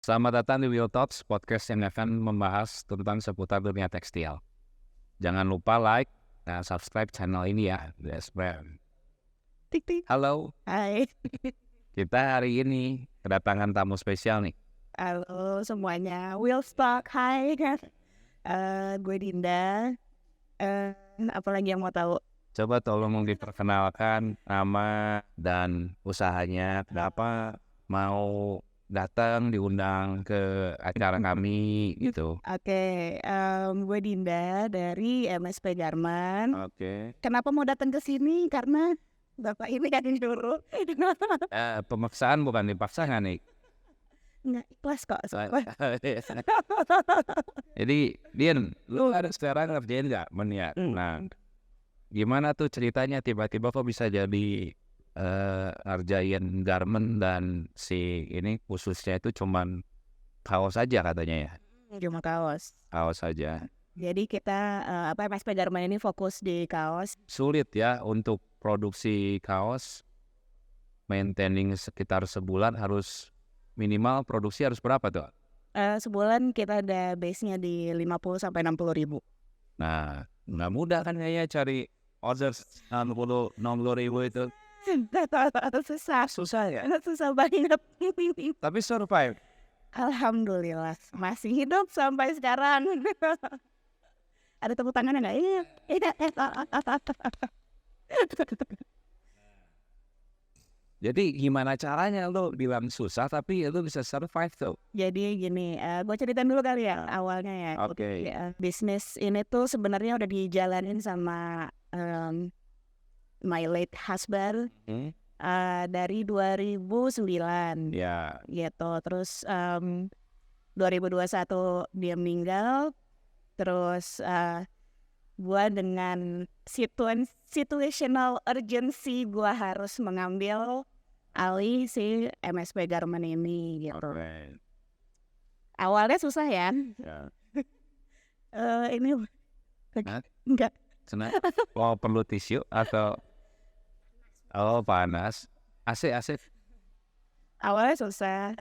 Selamat datang di Will Talks, podcast yang akan membahas tentang seputar dunia tekstil. Jangan lupa like dan subscribe channel ini ya. Tik tik. Halo, Hai. kita hari ini kedatangan tamu spesial nih. Halo semuanya. Will Stock. Hai. Gue Dinda. Apalagi yang mau tahu? Coba tolong diperkenalkan nama dan usahanya. Kenapa mau datang diundang ke acara kami gitu. Oke. Gue Dinda dari MSP Garmen. Oke. Kenapa mau datang ke sini? Karena bapak ini yang disuruh. Pemaksaan bukan dipaksakan nih. Nggak ikhlas kok. Jadi Din, lu ada sekarang ngerjain nggak meniak? Nah, gimana tuh ceritanya tiba-tiba kok bisa jadi ngerjain garment dan si ini khususnya itu cuman kaos aja katanya ya? Cuma kaos. Kaos aja. Jadi kita MSP Garmen ini fokus di kaos. Sulit ya untuk produksi kaos, maintaining sekitar sebulan harus minimal produksi harus berapa tuh? Sebulan kita ada base-nya di 50-60 ribu. Nah, nggak mudah kan kayaknya cari order 60 ribu itu. Susah ya? Susah banget. Tapi survive. Alhamdulillah masih hidup sampai sekarang. Ada tepuk tangannya nggak? Iya. Jadi gimana caranya lo bilang susah tapi lo bisa survive tuh? Jadi gini, gue ceritain dulu kali ya awalnya ya. Oke. Bisnis ini tuh sebenarnya udah dijalanin sama my late husband dari 2009 Ya. gitu. Terus 2021 dia meninggal. Terus gue dengan situational urgency gue harus mengambil alih si MSP Garmen ini gitu. Okay. Awalnya susah ya. Ini enggak. Senang. Oh, perlu tisu atau panas? AC. Awalnya susah.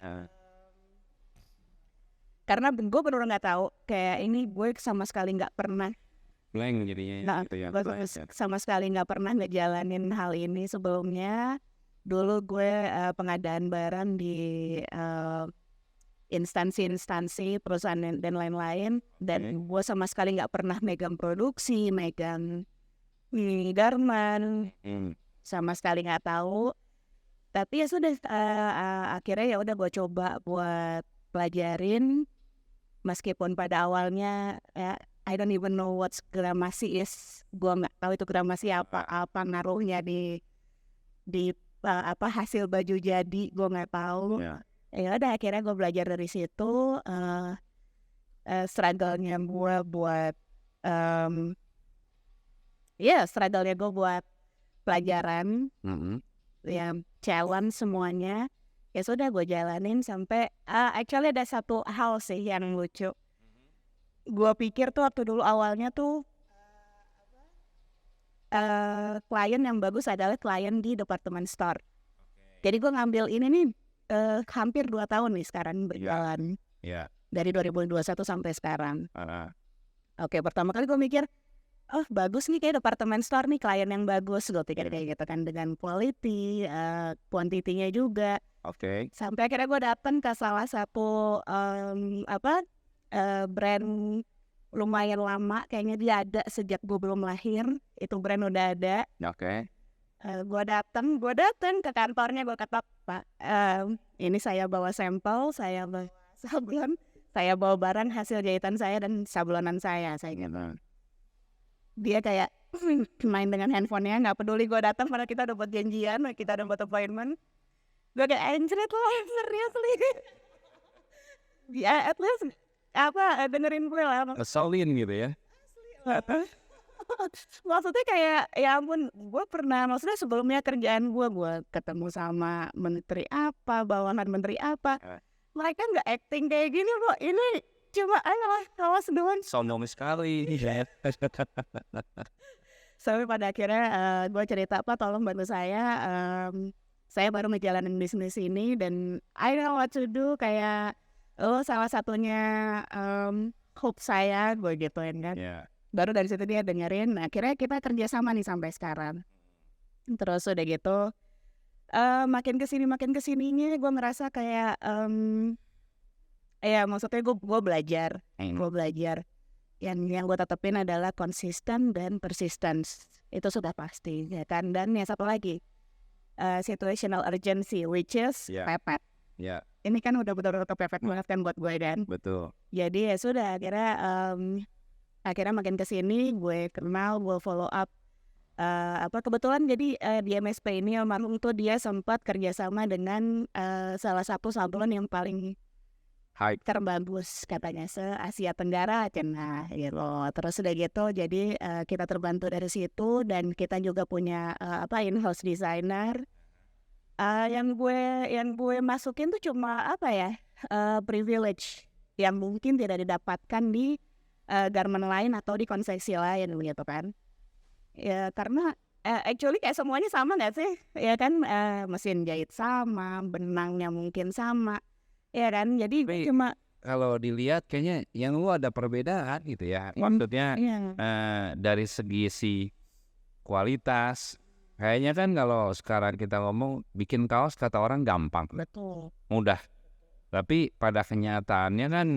Karena gue bener nggak tahu kayak ini gue sama sekali nggak pernah. Blank jadinya. Nah, gitu ya, gue sama sekali nggak pernah ngejalanin hal ini sebelumnya. Dulu gue pengadaan barang di instansi-instansi perusahaan dan lain-lain. Dan gue sama sekali nggak pernah megang produksi, megang garment, sama sekali nggak tahu. Tapi ya sudah akhirnya ya udah gue coba buat pelajarin. Meskipun pada awalnya I don't even know what gramasi is. Gue nggak tahu itu gramasi apa ngaruhnya di hasil baju jadi, gue nggak tahu. Ya udah akhirnya gue belajar dari situ. Struggle-nya gue buat struggle-nya gue buat pelajaran, yang challenge semuanya. Ya sudah gue jalanin sampai actually ada satu hal sih yang lucu. Gue pikir tuh waktu dulu awalnya tuh klien yang bagus adalah klien di department store. Jadi gue ngambil ini nih hampir 2 tahun nih sekarang berjalan. Dari 2021 sampai sekarang. Oke, pertama kali gue mikir, oh bagus nih kayak department store nih, klien yang bagus. Gue pikir kayak gitu kan, dengan quality, quantity-nya juga. Sampai akhirnya gue datang ke salah satu brand lumayan lama, kayaknya dia ada sejak gue belum lahir. Itu brand udah ada. Gue datang ke kantornya, gue kata, Pak, ini saya bawa sampel, saya bawa sablon, saya bawa barang hasil jahitan saya dan sablonan saya gitu. Dia kayak main dengan handphonenya, nggak peduli gue datang, padahal kita udah buat janjian, kita udah buat appointment. Gue kayak anjrit loh, seriously. Ya at least dengerin gue lah. Ngeselin gitu ya. Maksudnya kayak ya ampun, gue pernah, maksudnya sebelumnya kerjaan gue ketemu sama menteri apa, bawahan menteri apa, mereka nggak acting kayak gini loh. Ini cuma kawas doang. Sombong sekali. Sampai pada akhirnya gue cerita, Pak tolong bantu saya baru ngejalanin bisnis ini dan I don't know what to do, kayak lo salah satunya hope saya, gue gituin kan. Baru dari situ dia dengerin, akhirnya kita kerjasama nih sampai sekarang. Terus udah gitu makin kesininya gue ngerasa kayak ya maksudnya gue belajar yang gue tetepin adalah konsisten dan persistence, itu sudah pasti ya kan. Dan yang satu lagi situational urgency, which is pepet. Ini kan udah betul-betul kepepet banget kan buat gue kan. Betul. Jadi ya sudah, akhirnya makin kesini gue kenal, gue follow up. Kebetulan jadi di MSP ini almarhum tuh dia sempat kerjasama dengan salah satu sablon yang paling terbagus katanya se-Asia Tenggara Cina gitu. Terus udah gitu jadi kita terbantu dari situ, dan kita juga punya in-house designer. Yang gue masukin tuh cuma privilege yang mungkin tidak didapatkan di garment lain atau di konveksi lain gitu kan. Ya karena actually kayak semuanya sama nggak sih, ya kan, mesin jahit sama, benangnya mungkin sama, ya kan. Jadi cuma kalau dilihat kayaknya yang lu ada perbedaan gitu ya, maksudnya dari segi kualitas. Kayaknya kan kalau sekarang kita ngomong bikin kaos kata orang gampang, betul, mudah, tapi pada kenyataannya kan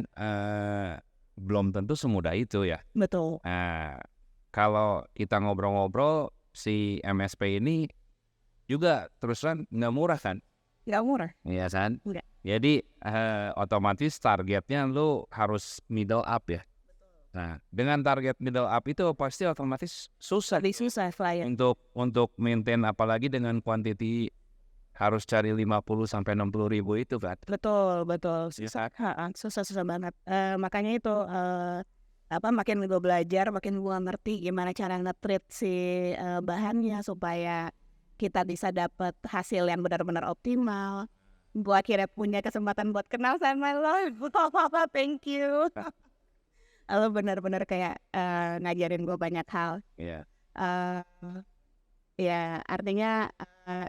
belum tentu semudah itu ya. betul. Kalau kita ngobrol-ngobrol, si MSP ini juga terusan nggak murah kan? Nggak murah. Iya kan? Nggak. Jadi otomatis targetnya lu harus middle up ya. Nah, dengan target middle up itu pasti otomatis susah. Susah klien. Untuk maintain, apalagi dengan quantity harus cari 50-60 ribu itu kan. Betul. Susah banget. Makanya itu makin gue belajar, makin gue ngerti gimana cara nge-treat si bahannya supaya kita bisa dapat hasil yang benar-benar optimal. Gue akhirnya punya kesempatan buat kenal sama lo, Papa, thank you. Lo benar-benar kayak ngajarin gue banyak hal. Ya artinya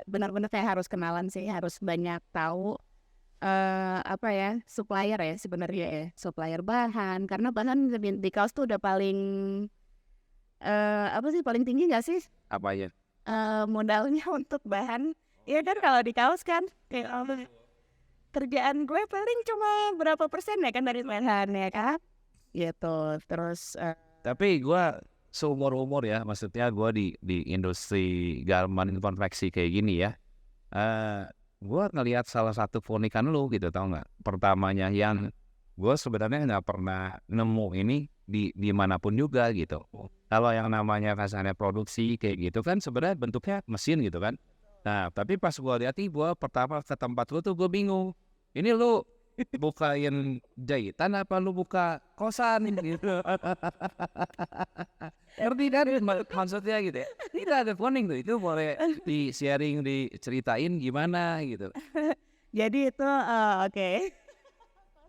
benar-benar kayak harus kenalan sih, harus banyak tahu supplier ya sebenarnya ya, supplier bahan, karena bahan di kaos tuh udah paling paling tinggi nggak sih? Apa ya? Modalnya untuk bahan, ya kan. Kalau di kaos kan kayak kerjaan gue paling cuma berapa persen ya kan dari bahan ya kan, gitu. Terus tapi gue seumur-umur ya, maksudnya gue di industri garment konveksi kayak gini ya, gue ngelihat salah satu keunikan lu gitu, tau nggak? Pertamanya yang gue sebenarnya nggak pernah nemu ini di manapun juga gitu. Kalau yang namanya kasarnya produksi kayak gitu kan sebenarnya bentuknya mesin gitu kan. Nah tapi pas gue lihat gue pertama ke tempat lu tuh gue bingung. Ini lu bukain jahitan apa lu buka kosan gitu? Ngerti kan maksudnya gitu ya? Itu ada kuning tuh, itu boleh di-sharing, diceritain gimana gitu. Jadi itu oke.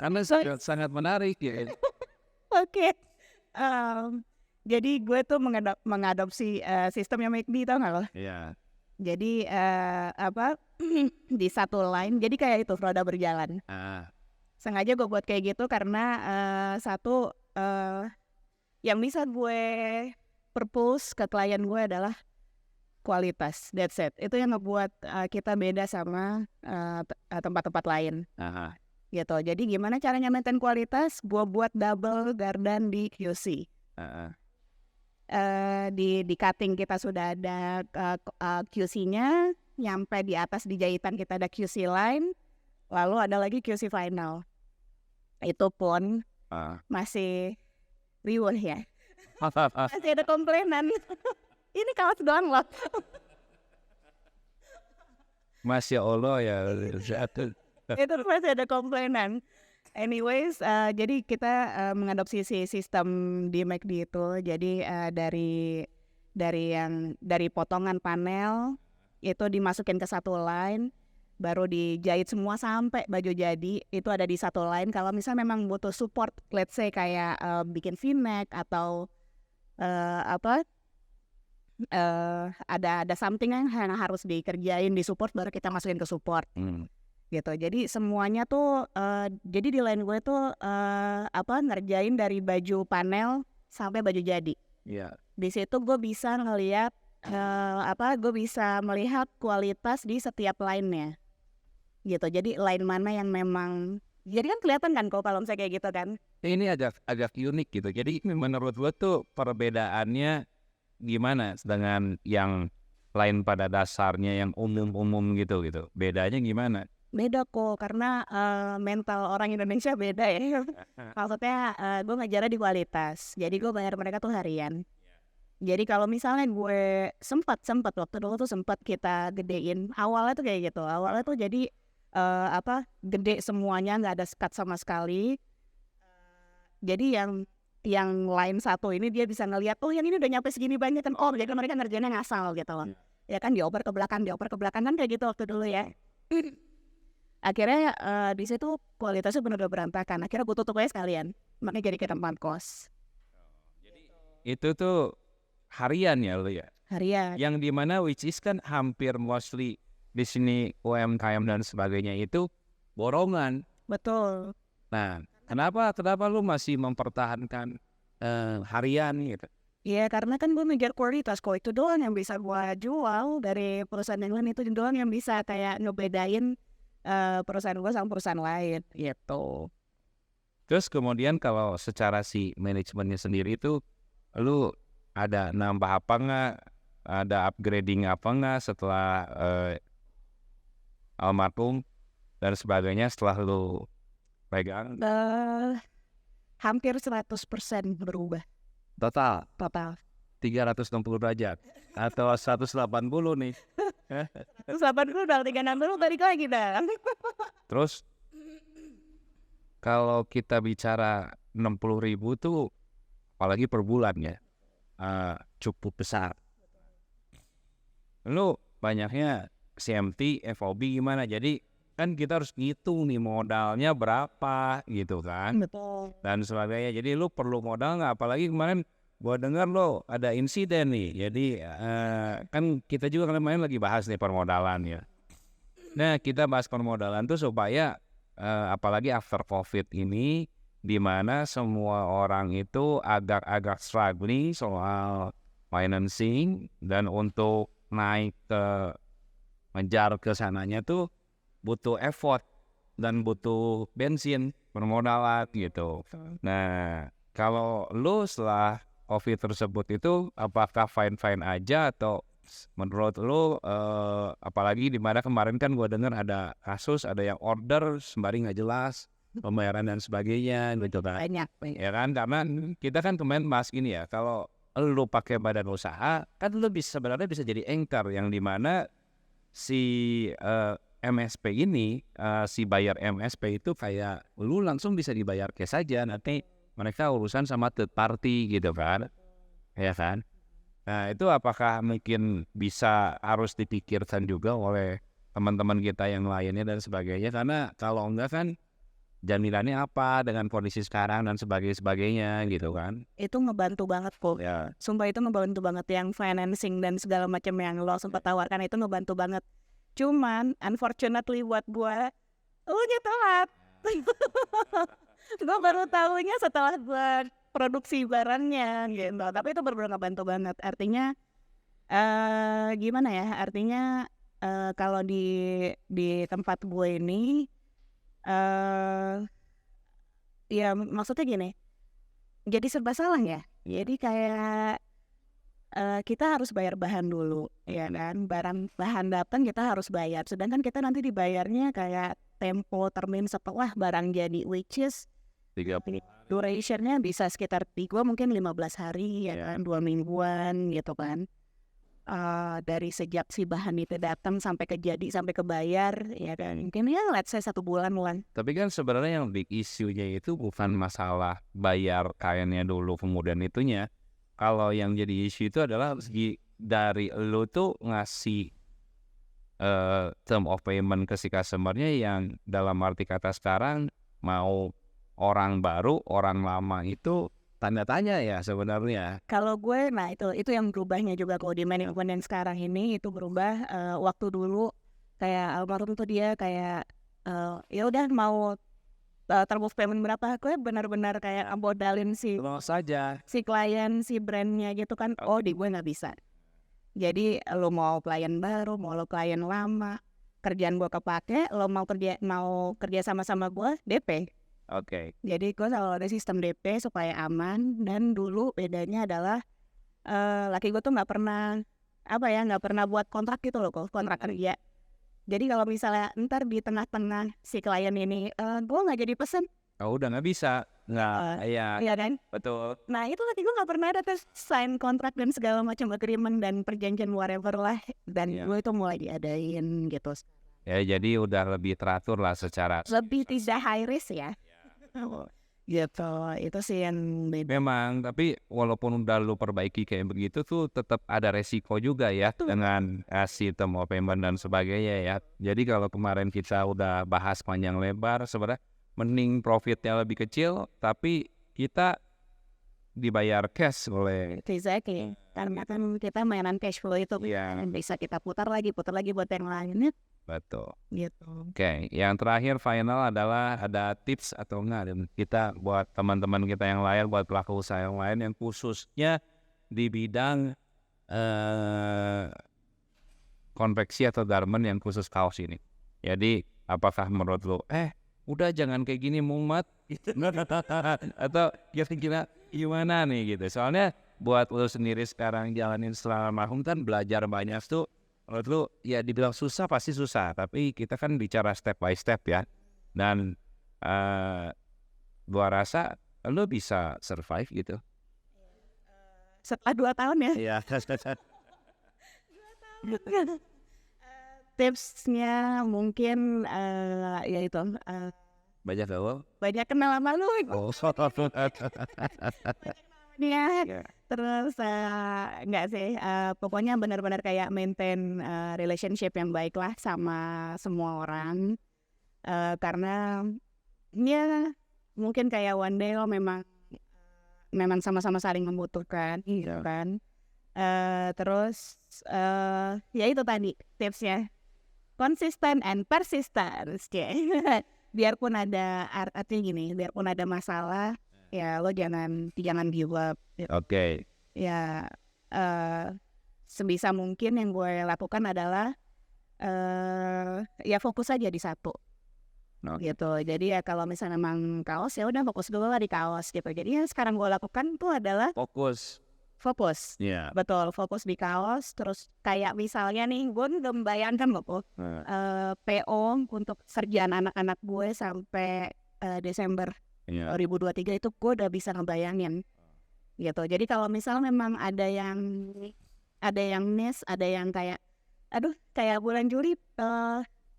Karena sangat menarik ya. Oke. Jadi gue tuh mengadopsi sistemnya McD, tau nggak lo? Iya. Jadi di satu line, jadi kayak itu roda berjalan. Sengaja gue buat kayak gitu karena satu yang bisa gue propose ke klien gue adalah kualitas, that's it. Itu yang ngebuat kita beda sama tempat-tempat lain. Gitu. Jadi gimana caranya maintain kualitas? Gue buat double gardan di QC. Di cutting kita sudah ada QC-nya, nyampe di atas di jahitan kita ada QC line, lalu ada lagi QC final. Itu pun masih riuh ya. Masih ada komplainan. Ini kaos doang loh. Masya Allah ya. Itu masih ada komplainan. Anyways, jadi kita mengadopsi sistem di McD itu. Jadi dari potongan panel itu dimasukin ke satu line, baru dijahit semua sampai baju jadi. Itu ada di satu line. Kalau misalnya memang butuh support, let's say kayak bikin V-neck atau ada something yang harus dikerjain di support, baru kita masukin ke support. gitu. Jadi semuanya tuh jadi di line gue tuh ngerjain dari baju panel sampai baju jadi. Iya. Di situ gue bisa ngelihat gue bisa melihat kualitas di setiap line-nya gitu. Jadi line mana yang memang jadi kan kelihatan kan kalau misalnya kayak gitu kan. Ini agak unik gitu. Jadi menurut gue tuh perbedaannya gimana dengan yang lain pada dasarnya yang umum-umum gitu. Bedanya gimana? Beda kok karena mental orang Indonesia beda ya. Maksudnya gue ngajarnya di kualitas. Jadi gue bayar mereka tuh harian. Jadi kalau misalnya gue sempat waktu dulu tuh sempat kita gedein. Awalnya tuh kayak gitu. Awalnya tuh jadi gede semuanya, nggak ada sekat sama sekali. Jadi yang line satu ini dia bisa ngelihat, oh yang ini udah nyampe segini banyak kan. Oh jadi mereka ngerjainnya ngasal gitu loh. Ya kan dioper ke belakang kan kayak gitu waktu dulu ya. Akhirnya di situ kualitasnya benar-benar berantakan. Akhirnya gue tutup aja sekalian. Makanya jadi ke tempat kos. Itu tuh harian ya lo ya? Harian. Yang dimana which is kan hampir mostly di sini UMKM dan sebagainya itu borongan. Betul. Nah, kenapa lu masih mempertahankan harian gitu? Iya karena kan gue ngejar kualitas. Kok itu doang yang bisa gue jual dari perusahaan yang lain, itu doang yang bisa kayak ngebedain perusahaan gue sama perusahaan lain gitu. Terus kemudian kalau secara si manajemennya sendiri itu lu ada nambah apa nggak, ada upgrading apa nggak setelah almarhum dan sebagainya setelah lu pegang? Hampir 100% berubah Total total. 360 derajat atau 180 nih. Terus 80 udah 360 balik lagi dah. Terus kalau kita bicara 60.000 tuh apalagi per bulan ya, cukup besar. Lu banyaknya CMT, FOB gimana? Jadi kan kita harus ngitung nih modalnya berapa gitu kan. Betul. Dan sebagainya. Jadi lu perlu modal nggak? Apalagi kemarin gua dengar lo ada insiden nih. Jadi kan kita juga kemarin lagi bahas nih permodalan ya. Nah kita bahas permodalan tuh supaya apalagi after COVID ini, di mana semua orang itu agak-agak struggling soal financing dan untuk naik ngejar ke sananya tuh butuh effort dan butuh bensin permodalan gitu. Nah kalau lu setelah COVID tersebut itu apakah fine-fine aja atau menurut lu apalagi di mana kemarin kan gua dengar ada kasus ada yang order sembari nggak jelas pembayaran dan sebagainya gitu kan. Banyak. Ya kan karena kita kan kemarin bahas gini ya, kalau lu pakai badan usaha kan lu sebenarnya bisa jadi anchor yang dimana si MSP ini si bayar MSP itu kayak lu langsung bisa dibayar cash aja, nanti mereka urusan sama third party gitu kan, ya kan. Nah itu apakah mungkin bisa harus dipikirkan juga oleh teman-teman kita yang lainnya dan sebagainya, karena kalau enggak kan jaminannya apa dengan kondisi sekarang dan sebagainya gitu kan. Itu ngebantu banget kok. Ya. Sumpah itu ngebantu banget yang financing dan segala macam yang lo sempat tawarkan itu ngebantu banget. Cuman unfortunately buat gue, lu telat. Gue baru tahunya setelah gue produksi barangnya gitu. Tapi itu benar-benar ngebantu banget. Artinya gimana ya? Artinya kalau di tempat gue ini ya maksudnya gini. Jadi serba salah ya. Jadi kayak kita harus bayar bahan dulu, ya kan? Bahan datang kita harus bayar. Sedangkan kita nanti dibayarnya kayak tempo termin setelah barang jadi, which is 30 durationnya bisa sekitar gua mungkin 15 hari, ya kan? 2 mingguan gitu kan. Dari sejak si bahan itu datang sampai kejadi sampai kebayar, ya kan? Mungkin ya let's say 1 bulan lah. Tapi kan sebenarnya yang big issue-nya itu bukan masalah bayar kainnya dulu kemudian itunya. Kalau yang jadi isu itu adalah dari lo tuh ngasih term of payment ke si customer-nya yang dalam arti kata sekarang mau orang baru, orang lama itu tanda tanya ya sebenarnya. Kalau gue, nah itu yang berubahnya juga kalau di manajemen yang sekarang ini itu berubah. Waktu dulu kayak almarhum tuh dia kayak ya udah mau termove payment berapa, gue benar-benar kayak modalin si saja. klien, si brandnya gitu kan. Oh di gue nggak bisa. Jadi lo mau klien baru, mau lo klien lama, kerjaan gue kepake, lo mau kerja sama-sama gue DP. Jadi gue selalu ada sistem DP supaya aman. Dan dulu bedanya adalah laki gue tuh nggak pernah buat kontrak gitu loh, kontrak kerja. Jadi kalau misalnya ntar di tengah-tengah si klien ini gue nggak jadi pesen, Udah nggak bisa, nggak, iya kan? betul. Nah itu laki gue nggak pernah ada tes sign kontrak dan segala macam agreement dan perjanjian whatever lah. Dan gue itu mulai diadain gitu. Ya jadi udah lebih teratur lah secara. Lebih tidak high risk ya. Gitu, itu sih yang beda. Memang, tapi walaupun udah lu perbaiki kayak begitu tuh tetap ada resiko juga ya dengan sistem payment dan sebagainya ya. Jadi kalau kemarin kita udah bahas panjang lebar, sebenarnya mending profitnya lebih kecil tapi kita dibayar cash oleh. Exactly. Karena kan kita mainan cash flow itu bisa kita putar lagi buat yang lainnya. Betul. Gitu. Oke, yang terakhir final adalah ada tips atau enggak dan kita buat teman-teman kita yang lain, buat pelaku usaha yang lain yang khususnya di bidang konveksi atau garment yang khusus kaos ini. Jadi apakah menurut lo udah jangan kayak gini Muhammad gitu. Atau kira-kira gimana nih gitu. Soalnya buat lo sendiri sekarang jalanin selama mahum kan belajar banyak tuh. Menurut lu ya dibilang susah pasti susah, tapi kita kan bicara step by step ya. Dan gua rasa lu bisa survive gitu. Setelah 2 tahun ya. Iya. Tipsnya mungkin ya itu Banyak gaul. banyak kenal sama lu. Yeah. Terus enggak sih, pokoknya benar-benar kayak maintain relationship yang baik lah sama semua orang. Karena ya mungkin kayak one day lo memang sama-sama saling membutuhkan gitu kan. Terus ya itu tadi tipsnya, konsisten and persistence. Biarpun ada artinya gini, biarpun ada masalah ya lo jangan give up. Oke. Ya sebisa mungkin yang gue lakukan adalah ya fokus aja di satu. Gitu. Jadi ya kalau misalnya memang kaos ya udah fokus dulu lah di kaos gitu. Jadi yang sekarang gue lakukan tuh adalah fokus. Betul, fokus di kaos. Terus kayak misalnya nih gue udah membayangkan loh PO untuk kerjaan anak-anak gue sampai Desember 2023 itu gue udah bisa ngebayangin gitu. Jadi kalau misal memang ada yang miss, ada yang kayak kayak bulan Juli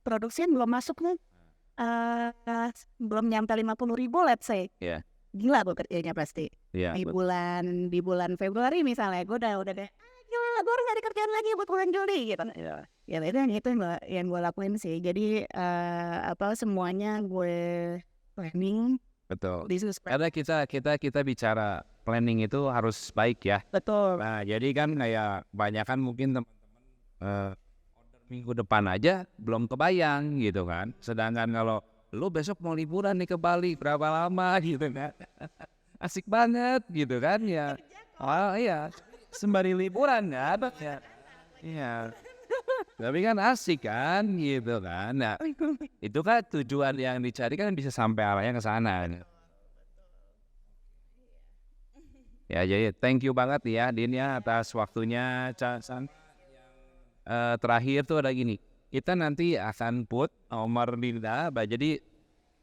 produksinya belum masuk nih, belum nyampe 50.000 let's say. Gila gue kerjanya pasti. Di bulan Februari misalnya gue udah deh gila gue harus nyari kerjaan lagi buat bulan Juli gitu. Ya itu yang gue lakuin sih. Jadi semuanya gue planning. Betul. Karena kita bicara planning itu harus baik ya. Betul. Nah, jadi kan kayak kebanyakan mungkin teman-teman order minggu depan aja belum kebayang gitu kan. Sedangkan kalau lu besok mau liburan nih ke Bali berapa lama gitu kan. Asik banget gitu kan ya. Oh iya, sembari liburan kan. Iya. Tapi kan asik kan gitu kan. Nah, itu kan tujuan yang dicari kan bisa sampai arahnya ke sana. Ya jadi thank you banget ya Din ya atas waktunya. Terakhir tuh ada gini, kita nanti akan put nomor Dinda. Jadi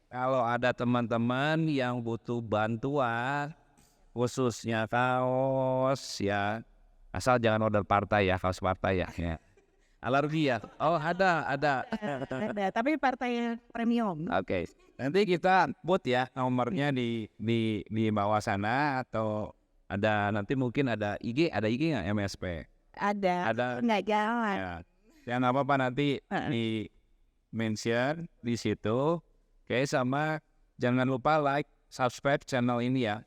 kalau ada teman-teman yang butuh bantuan khususnya kaos ya, asal jangan order partai ya, kaos partai ya. Alergi ya? Oh ada. Tapi partai premium. Oke. Nanti kita put ya nomornya di bawah sana atau ada nanti mungkin ada IG nggak MSP? Ada. Nggak jalan. Ya. Yang apa nanti di mention di situ. Oke, sama jangan lupa like, subscribe channel ini ya.